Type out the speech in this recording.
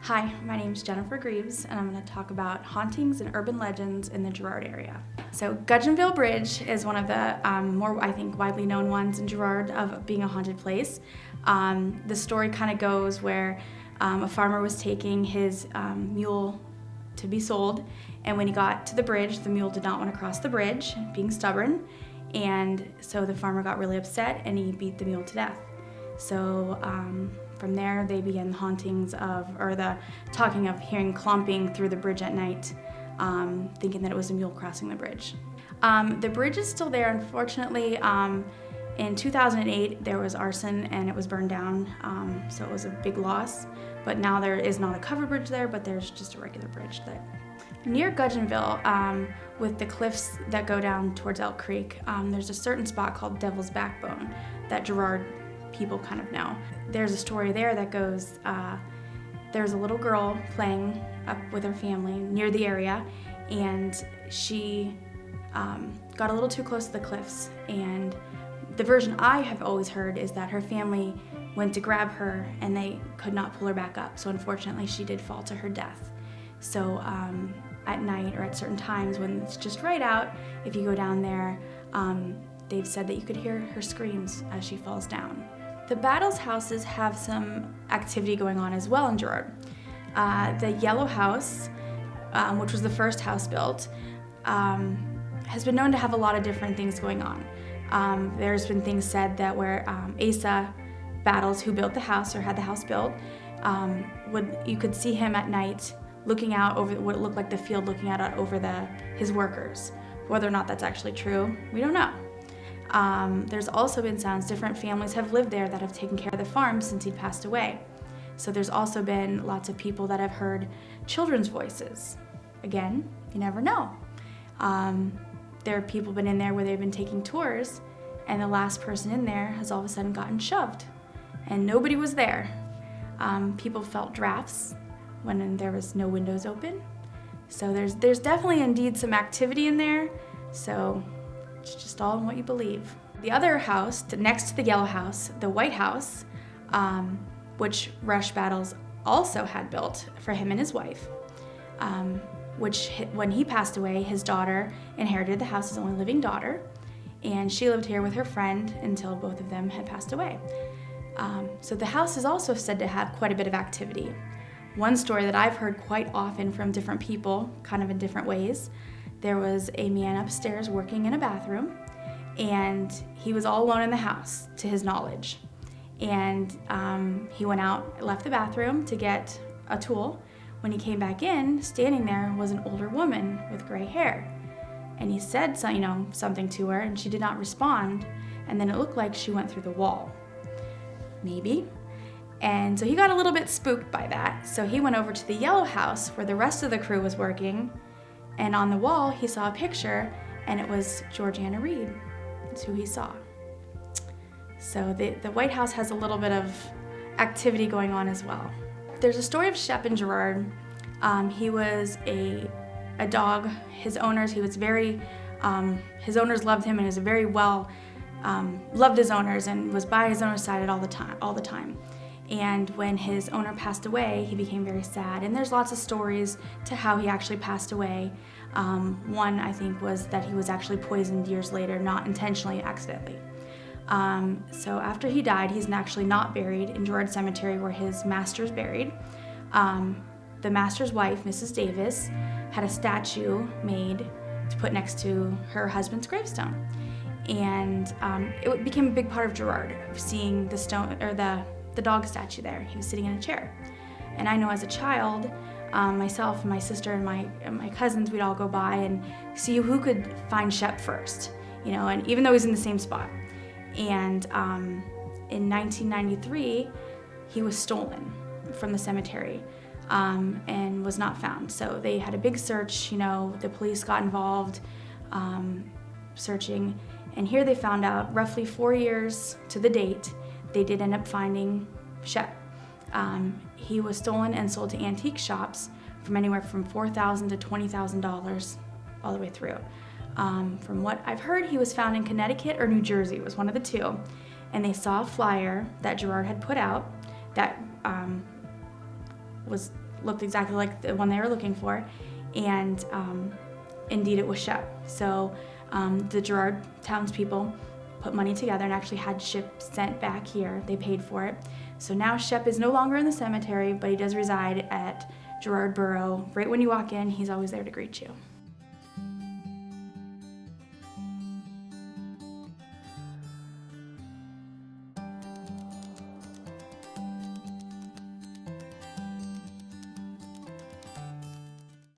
Hi, my name is Jennifer Greaves, and I'm going to talk about hauntings and urban legends in the Girard area. So Gudgeonville Bridge is one of the more, I think, widely known ones in Girard of being a haunted place. The story kind of goes where a farmer was taking his mule to be sold, and when he got to the bridge, the mule did not want to cross the bridge, being stubborn, and so the farmer got really upset and he beat the mule to death. So from there, they began the hauntings the talking of hearing clomping through the bridge at night, thinking that it was a mule crossing the bridge. The bridge is still there, unfortunately. In 2008, there was arson and it was burned down, so it was a big loss. But now there is not a covered bridge there, but there's just a regular bridge there. Near Gudgeonville, with the cliffs that go down towards Elk Creek, there's a certain spot called Devil's Backbone that Girard people kind of know. There's a story there that goes, there's a little girl playing up with her family near the area, and she got a little too close to the cliffs, and the version I have always heard is that her family went to grab her and they could not pull her back up, so unfortunately she did fall to her death. So at night or at certain times when it's just right out, if you go down there, they've said that you could hear her screams as she falls down. The Battles houses have some activity going on as well in Girard. The Yellow House, which was the first house built, has been known to have a lot of different things going on. There's been things said that where Asa Battles, who built the house or had the house built, you could see him at night looking out over what looked like the field, looking out over his workers. Whether or not that's actually true, we don't know. There's also been sounds different families have lived there that have taken care of the farm since he passed away. So there's also been lots of people that have heard children's voices. Again, you never know. There are people been in there where they've been taking tours, and the last person in there has all of a sudden gotten shoved, and nobody was there. People felt drafts when there was no windows open. So there's definitely indeed some activity in there. So it's just all in what you believe. The other house, next to the Yellow House, the White House, which Rush Battles also had built for him and his wife, which when he passed away, his daughter inherited the house, his only living daughter, and she lived here with her friend until both of them had passed away. So the house is also said to have quite a bit of activity. One story that I've heard quite often from different people, kind of in different ways, there was a man upstairs working in a bathroom, and he was all alone in the house, to his knowledge. And he went out, left the bathroom to get a tool. When he came back in, standing there was an older woman with gray hair. And he said something to her, and she did not respond, and then it looked like she went through the wall. Maybe. And so he got a little bit spooked by that. So he went over to the Yellow House where the rest of the crew was working, and on the wall he saw a picture, and it was Georgiana Reed. That's who he saw. So the White House has a little bit of activity going on as well. There's a story of Shep in Girard. He was a dog. His owners loved him, and was very well, loved his owners and was by his owner's side all the time. And when his owner passed away, he became very sad. And there's lots of stories to how he actually passed away. One, I think, was that he was actually poisoned years later, not intentionally, accidentally. So after he died, he's actually not buried in Girard Cemetery where his master's buried. The master's wife, Mrs. Davis, had a statue made to put next to her husband's gravestone. And it became a big part of Girard, seeing the stone or the dog statue there. He was sitting in a chair. And I know as a child, myself and my sister and my cousins, we'd all go by and see who could find Shep first, and even though he's in the same spot. And in 1993, he was stolen from the cemetery and was not found. So they had a big search, the police got involved, searching, and here they found out roughly 4 years to the date, they did end up finding Shep. He was stolen and sold to antique shops from anywhere from $4,000 to $20,000 all the way through. From what I've heard, he was found in Connecticut or New Jersey. It was one of the two. And they saw a flyer that Girard had put out that was looked exactly like the one they were looking for, and indeed it was Shep. So the Girard townspeople put money together and actually had Shep sent back here. They paid for it. So now Shep is no longer in the cemetery, but he does reside at Girard Borough. Right when you walk in, he's always there to greet you.